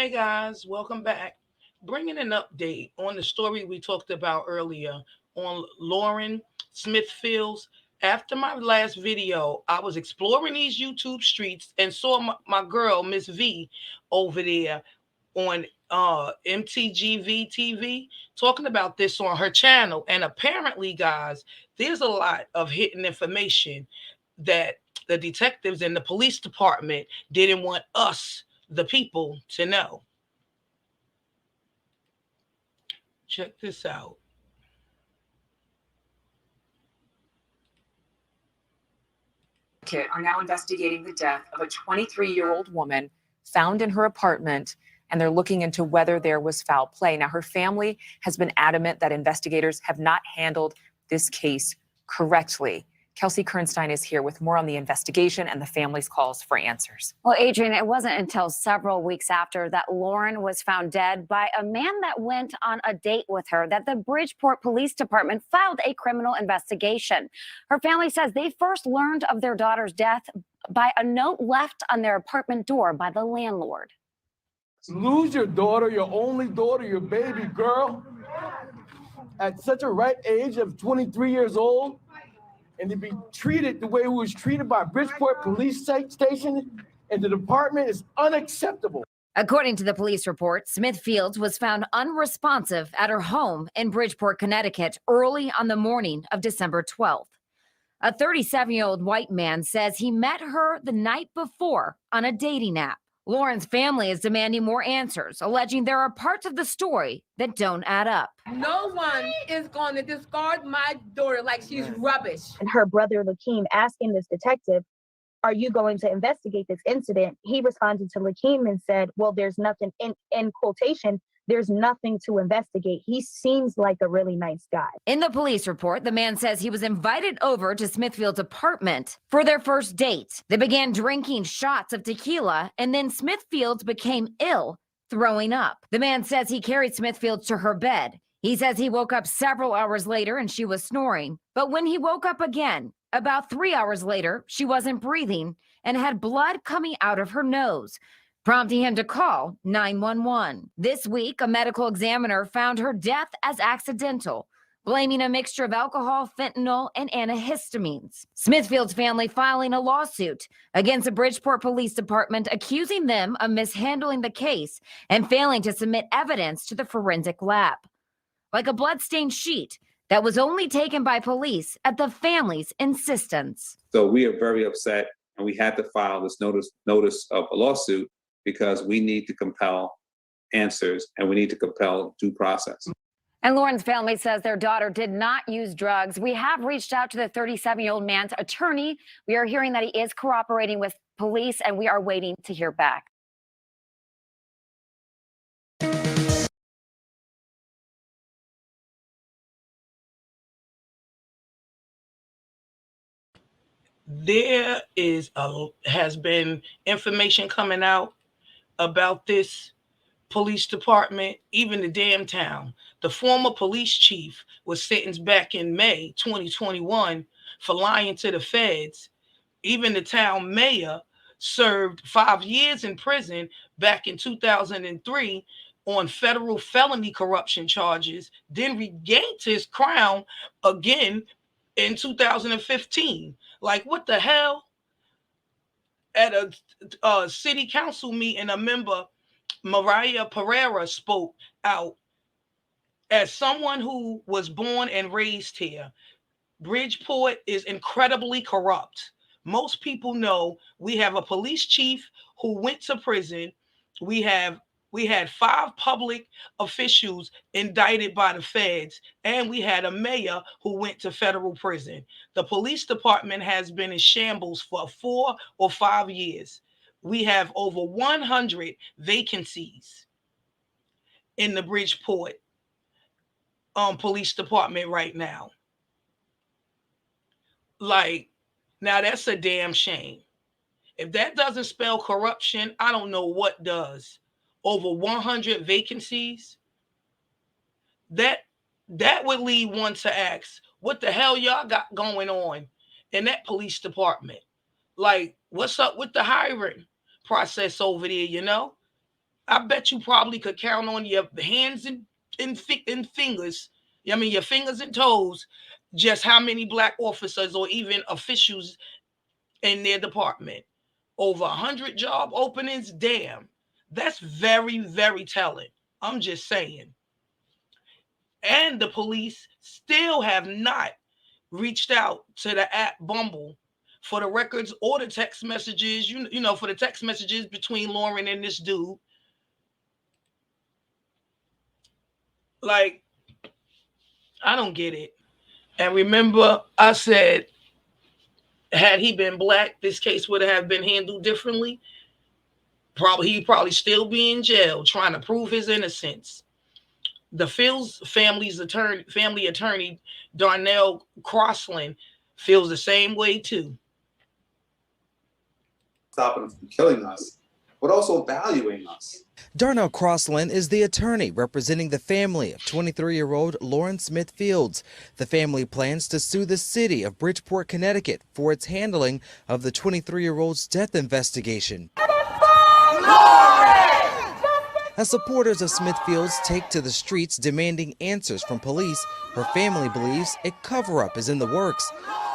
Hey guys, welcome back. Bringing an update on the story we talked about earlier on Lauren Smithfields. After my last video, I was exploring these YouTube streets and saw my girl, Miss V, over there on MTGV TV talking about this on her channel. And apparently, guys, there's a lot of hidden information that the detectives and the police department didn't want us, the people, to know. Check this out. Are now investigating the death of a 23-year-old woman found in her apartment, and they're looking into whether there was foul play. Now, her family has been adamant that investigators have not handled this case correctly. Kelsey Kernstein is here with more on the investigation and the family's calls for answers. Well, Adrian, it wasn't until several weeks after that Lauren was found dead by a man that went on a date with her that the Bridgeport Police Department filed a criminal investigation. Her family says they first learned of their daughter's death by a note left on their apartment door by the landlord. Lose your daughter, your only daughter, your baby girl, at such a ripe age of 23 years old, and to be treated the way we was treated by Bridgeport Police Station and the department is unacceptable. According to the police report, Smithfields was found unresponsive at her home in Bridgeport, Connecticut, early on the morning of December 12th. A 37-year-old white man says he met her the night before on a dating app. Lauren's family is demanding more answers, alleging there are parts of the story that don't add up. No one is going to discard my daughter like she's rubbish. And her brother, Lakeem, asking this detective, are you going to investigate this incident? He responded to Lakeem and said, well, there's nothing, in quotation, there's nothing to investigate. He seems like a really nice guy. In the police report, the man says he was invited over to Smithfield's apartment for their first date. They began drinking shots of tequila, and then Smithfields became ill, throwing up. The man says he carried Smithfields to her bed. He says he woke up several hours later and she was snoring. But when he woke up again, about 3 hours later, she wasn't breathing and had blood coming out of her nose, prompting him to call 911. This week, a medical examiner found her death as accidental, blaming a mixture of alcohol, fentanyl, and antihistamines. Smithfield's family filing a lawsuit against the Bridgeport Police Department, accusing them of mishandling the case and failing to submit evidence to the forensic lab, like a bloodstained sheet that was only taken by police at the family's insistence. So we are very upset, and we had to file this notice of a lawsuit because we need to compel answers and we need to compel due process. And Lauren's family says their daughter did not use drugs. We have reached out to the 37-year-old man's attorney. We are hearing that he is cooperating with police, and we are waiting to hear back. There has been information coming out about this police department, even the damn town. The former police chief was sentenced back in May 2021 for lying to the feds. Even the town mayor served 5 years in prison back in 2003 on federal felony corruption charges, then regained his crown again in 2015. Like, what the hell? At a city council meeting, a member, Mariah Pereira, spoke out. As someone who was born and raised here, Bridgeport is incredibly corrupt. Most people know we have a police chief who went to prison. We had 5 public officials indicted by the feds, and we had a mayor who went to federal prison. The police department has been in shambles for 4 or 5 years. We have over 100 vacancies in the Bridgeport police department right now. Like, now that's a damn shame. If that doesn't spell corruption, I don't know what does. Over 100 vacancies. That would lead one to ask, what the hell y'all got going on in that police department? Like, what's up with the hiring process over there, you know? I bet you probably could count on your hands and fingers. I mean, your fingers and toes, just how many black officers or even officials in their department. Over 100 job openings. Damn, that's very, very telling. I'm just saying. And the police still have not reached out to the app Bumble for the records or the text messages, for the text messages between Lauren and this dude. Like, I don't get it. And remember, I said, had he been black, this case would have been handled differently. He'd probably still be in jail trying to prove his innocence. The Fields family attorney, Darnell Crossland, feels the same way too. Stopping them from killing us, but also valuing us. Darnell Crossland is the attorney representing the family of 23-year-old LaurenSmithFields. The family plans to sue the city of Bridgeport, Connecticut for its handling of the 23-year-old's death investigation. As supporters of Smithfields take to the streets demanding answers from police, her family believes a cover-up is in the works.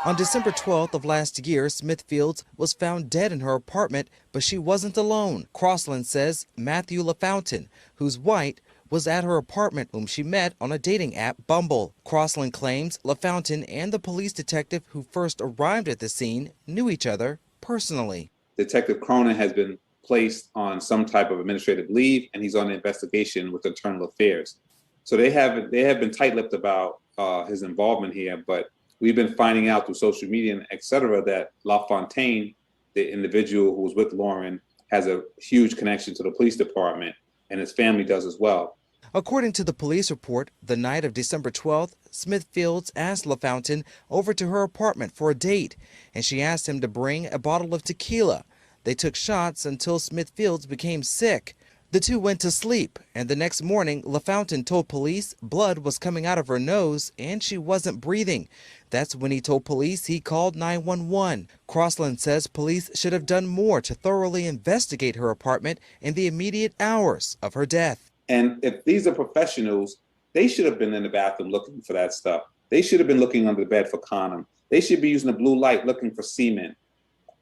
On December 12th of last year, Smithfields was found dead in her apartment, but she wasn't alone. Crossland says Matthew LaFountain, who's white, was at her apartment, whom she met on a dating app, Bumble. Crossland claims LaFountain and the police detective who first arrived at the scene knew each other personally. Detective Cronin has been placed on some type of administrative leave, and he's on an investigation with Internal Affairs. So they have been tight-lipped about his involvement here, but we've been finding out through social media and et cetera that LaFontaine, the individual who was with Lauren, has a huge connection to the police department, and his family does as well. According to the police report, the night of December 12th, Smithfields asked LaFountain over to her apartment for a date, and she asked him to bring a bottle of tequila. They took shots until Smithfields became sick. The two went to sleep, and the next morning, LaFountain told police blood was coming out of her nose and she wasn't breathing. That's when he told police he called 911. Crossland says police should have done more to thoroughly investigate her apartment in the immediate hours of her death. And if these are professionals, they should have been in the bathroom looking for that stuff. They should have been looking under the bed for condom. They should be using the blue light looking for semen.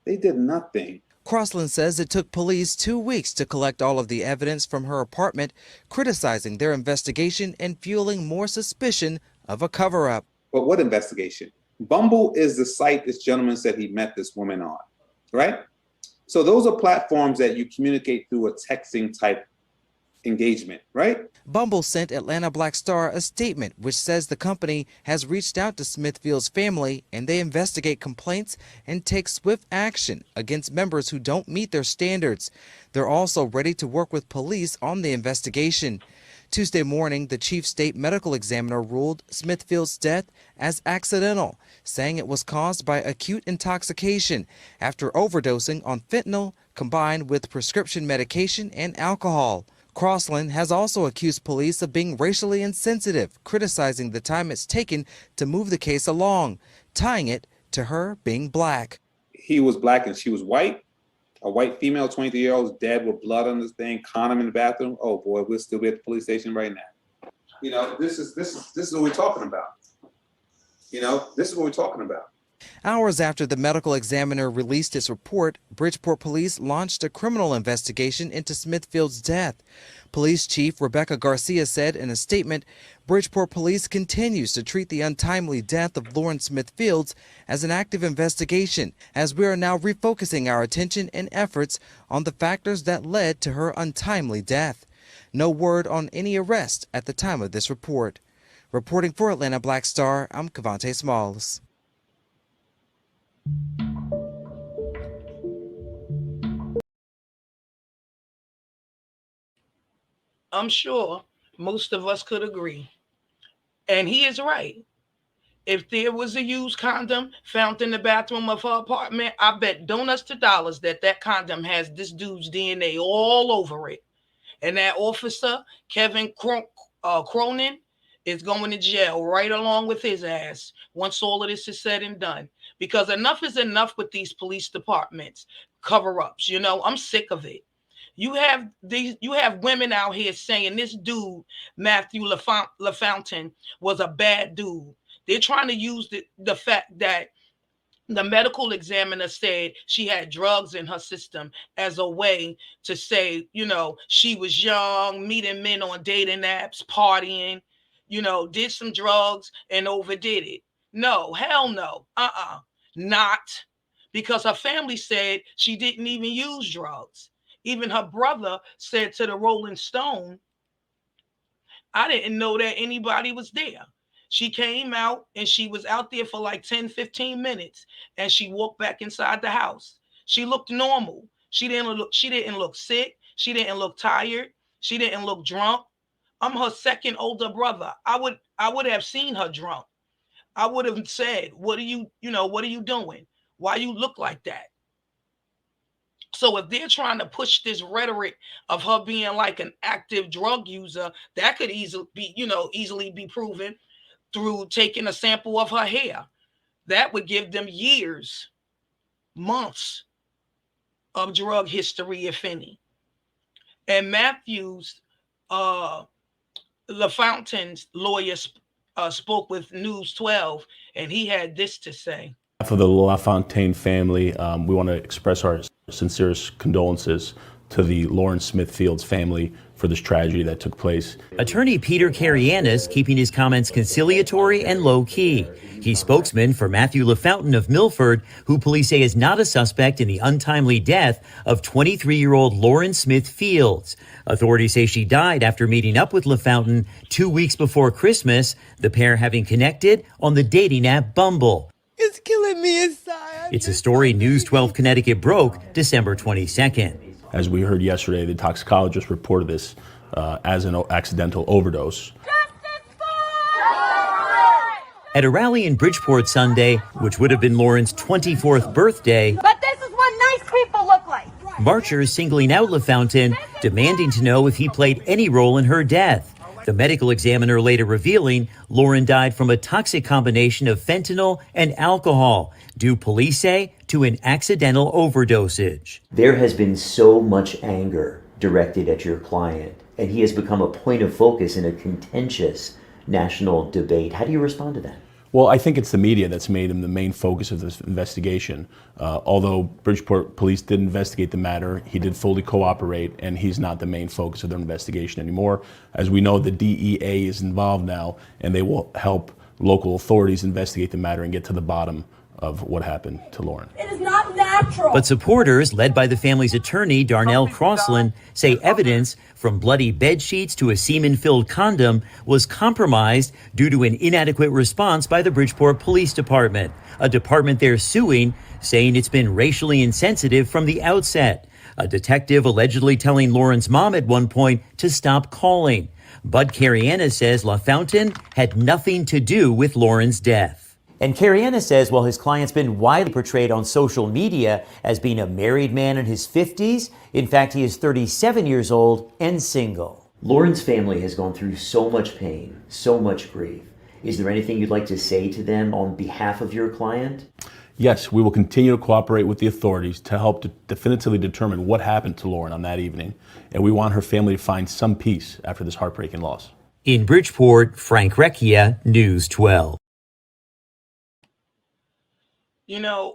They did nothing. Crossland says it took police 2 weeks to collect all of the evidence from her apartment, criticizing their investigation and fueling more suspicion of a cover-up. But what investigation? Bumble is the site this gentleman said he met this woman on, right? So those are platforms that you communicate through a texting type engagement, right? Bumble sent Atlanta Black Star a statement which says the company has reached out to Smithfield's family and they investigate complaints and take swift action against members who don't meet their standards. They're also ready to work with police on the investigation. Tuesday morning, the chief state medical examiner ruled Smithfield's death as accidental, saying it was caused by acute intoxication after overdosing on fentanyl combined with prescription medication and alcohol. Crossland has also accused police of being racially insensitive, criticizing the time it's taken to move the case along, tying it to her being black. He was black and she was white. A white female, 23-year-old, dead with blood on this thing, condom in the bathroom. Oh boy, we'll still be at the police station right now. You know, this is what we're talking about. You know, this is what we're talking about. Hours after the medical examiner released its report, Bridgeport police launched a criminal investigation into Smithfield's death. Police Chief Rebecca Garcia said in a statement, Bridgeport police continues to treat the untimely death of Lauren Smithfields as an active investigation, as we are now refocusing our attention and efforts on the factors that led to her untimely death. No word on any arrest at the time of this report. Reporting for Atlanta Black Star, I'm Cavante Smalls. I'm sure most of us could agree. And he is right. If there was a used condom found in the bathroom of her apartment, I bet donuts to dollars that that condom has this dude's DNA all over it. And that officer, Kevin Cronin, is going to jail right along with his ass once all of this is said and done. Because enough is enough with these police departments, cover-ups. You know, I'm sick of it. You have women out here saying this dude, Matthew LaFountain, was a bad dude. They're trying to use the fact that the medical examiner said she had drugs in her system as a way to say, she was young, meeting men on dating apps, partying, did some drugs and overdid it. No, hell no. Not, because her family said she didn't even use drugs. Even her brother said to the Rolling Stone, I didn't know that anybody was there. She came out and she was out there for like 10, 15 minutes, and she walked back inside the house. She looked normal. She didn't look sick. She didn't look tired. She didn't look drunk. I'm her second older brother. I would have seen her drunk. I would have said, what are you doing? Why you look like that? So if they're trying to push this rhetoric of her being like an active drug user, that could easily be proven through taking a sample of her hair. That would give them years, months of drug history, if any. And Matthews, LaFountain's lawyer, spoke with News 12, and he had this to say. For the LaFontaine family, we want to express our sincerest condolences to the LaurenSmithFields family for this tragedy that took place. Attorney Peter Karianis keeping his comments conciliatory and low-key. He's spokesman for Matthew LaFountain of Milford, who police say is not a suspect in the untimely death of 23-year-old LaurenSmithFields. Authorities say she died after meeting up with LaFountain 2 weeks before Christmas, the pair having connected on the dating app Bumble. It's killing me inside. It's a story News 12 Connecticut broke December 22nd. As we heard yesterday, the toxicologist reported this as an accidental overdose. At a rally in Bridgeport Sunday, which would have been Lauren's 24th birthday, But this is what nice people look like. marchers singling out LaFountain, demanding to know if he played any role in her death. The medical examiner later revealing Lauren died from a toxic combination of fentanyl and alcohol, due, police say, to an accidental overdosage. There has been so much anger directed at your client, and he has become a point of focus in a contentious national debate. How do you respond to that? Well, I think it's the media that's made him the main focus of this investigation. Although Bridgeport police did investigate the matter, he did fully cooperate, and he's not the main focus of their investigation anymore. As we know, the DEA is involved now, and they will help local authorities investigate the matter and get to the bottom of what happened to Lauren. It is not natural. But supporters, led by the family's attorney, Darnell Crossland, say evidence from bloody bed sheets to a semen-filled condom was compromised due to an inadequate response by the Bridgeport Police Department, a department they're suing, saying it's been racially insensitive from the outset. A detective allegedly telling Lauren's mom at one point to stop calling. Bud Kariana says LaFountain had nothing to do with Lauren's death. And Kariana says while his client's been widely portrayed on social media as being a married man in his 50s, in fact, he is 37 years old and single. Lauren's family has gone through so much pain, so much grief. Is there anything you'd like to say to them on behalf of your client? Yes, we will continue to cooperate with the authorities to help to definitively determine what happened to Lauren on that evening, and we want her family to find some peace after this heartbreaking loss. In Bridgeport, Frank Recchia, News 12.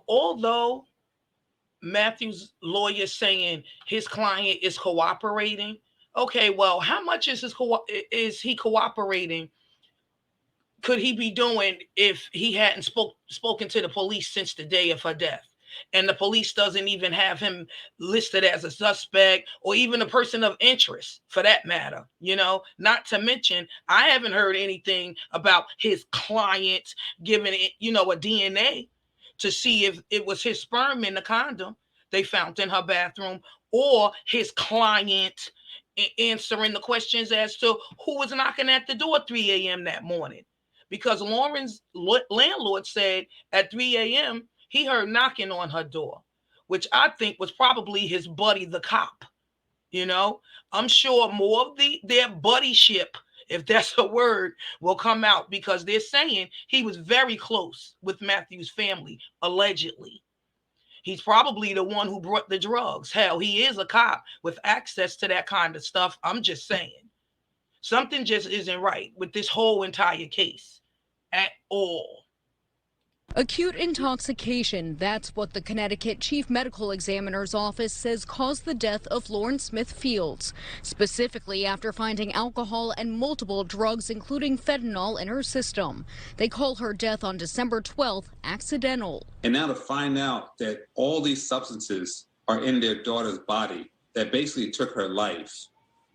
Although Matthew's lawyer saying his client is cooperating, okay, well, how much is he cooperating? Could he be doing if he hadn't spoken to the police since the day of her death? And the police doesn't even have him listed as a suspect or even a person of interest for that matter, not to mention, I haven't heard anything about his client giving it, a DNA to see if it was his sperm in the condom they found in her bathroom, or his client answering the questions as to who was knocking at the door at 3 a.m. that morning. Because Lauren's landlord said at 3 a.m. he heard knocking on her door, which I think was probably his buddy, the cop. I'm sure more of their buddyship, if that's a word, will come out, because they're saying he was very close with Matthew's family, allegedly. He's probably the one who brought the drugs. Hell, he is a cop with access to that kind of stuff. I'm just saying. Something just isn't right with this whole entire case at all. Acute intoxication, that's what the Connecticut Chief Medical Examiner's Office says caused the death of LaurenSmithFields, specifically after finding alcohol and multiple drugs, including fentanyl, in her system. They call her death on December 12th accidental. And now to find out that all these substances are in their daughter's body that basically took her life.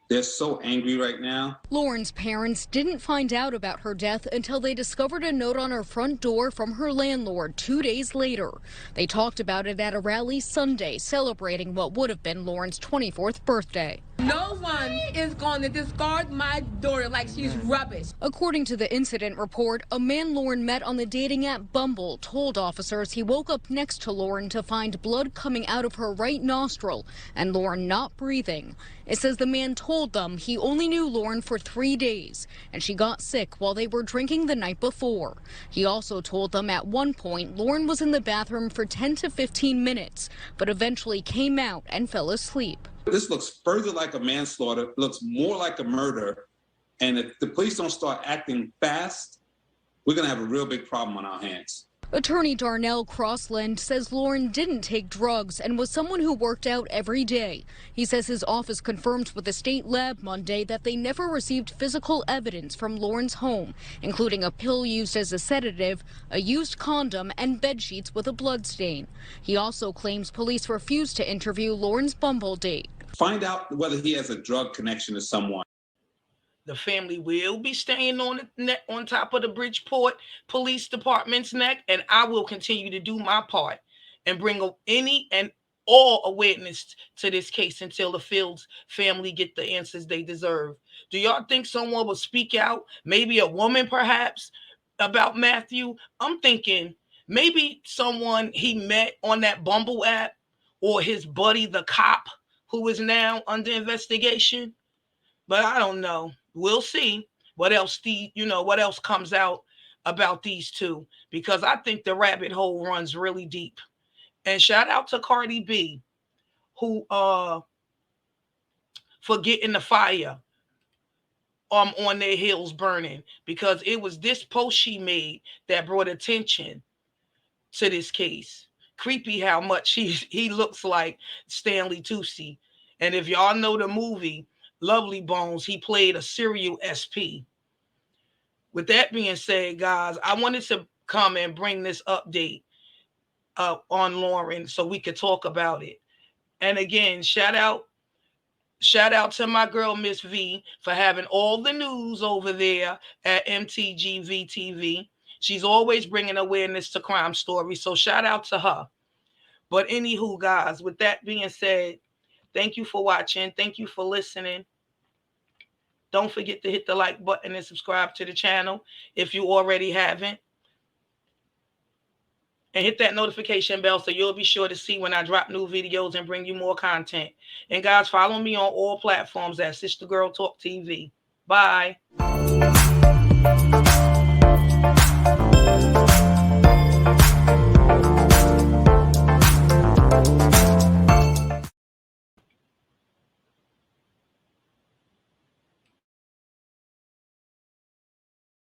They're so angry right now. Lauren's parents didn't find out about her death until they discovered a note on her front door from her landlord 2 days later. They talked about it at a rally Sunday, celebrating what would have been Lauren's 24th birthday. No one is going to discard my daughter like she's rubbish. According to the incident report, a man Lauren met on the dating app Bumble told officers he woke up next to Lauren to find blood coming out of her right nostril and Lauren not breathing. It says the man told them he only knew Lauren for 3 days and she got sick while they were drinking the night before. He also told them at one point Lauren was in the bathroom for 10 to 15 minutes, but eventually came out and fell asleep. This looks further like a manslaughter, looks more like a murder. And if the police don't start acting fast, we're going to have a real big problem on our hands. Attorney Darnell Crossland says Lauren didn't take drugs and was someone who worked out every day. He says his office confirmed with the state lab Monday that they never received physical evidence from Lauren's home, including a pill used as a sedative, a used condom, and bed sheets with a blood stain. He also claims police refused to interview Lauren's Bumble date. Find out whether he has a drug connection to someone. The family will be staying on top of the Bridgeport Police Department's neck, and I will continue to do my part and bring any and all awareness to this case until the Fields family get the answers they deserve. Do y'all think someone will speak out? Maybe a woman, perhaps, about Matthew? I'm thinking maybe someone he met on that Bumble app, or his buddy, the cop, who is now under investigation. But I don't know. We'll see what else what else comes out about these two, because I think the rabbit hole runs really deep. And shout out to Cardi B, who for getting the fire on their heels burning, because it was this post she made that brought attention to this case. Creepy how much he looks like Stanley Tucci. And if y'all know the movie Lovely Bones, he played a serial SP. With that being said, guys, I wanted to come and bring this update on Lauren so we could talk about it. And again, shout out to my girl Miss V for having all the news over there at MTGV TV. She's always bringing awareness to crime stories, so shout out to her. But anywho, guys, with that being said, thank you for watching. Thank you for listening. Don't forget to hit the like button and subscribe to the channel if you already haven't. And hit that notification bell so you'll be sure to see when I drop new videos and bring you more content. And guys, follow me on all platforms at SistaTalktv. Bye.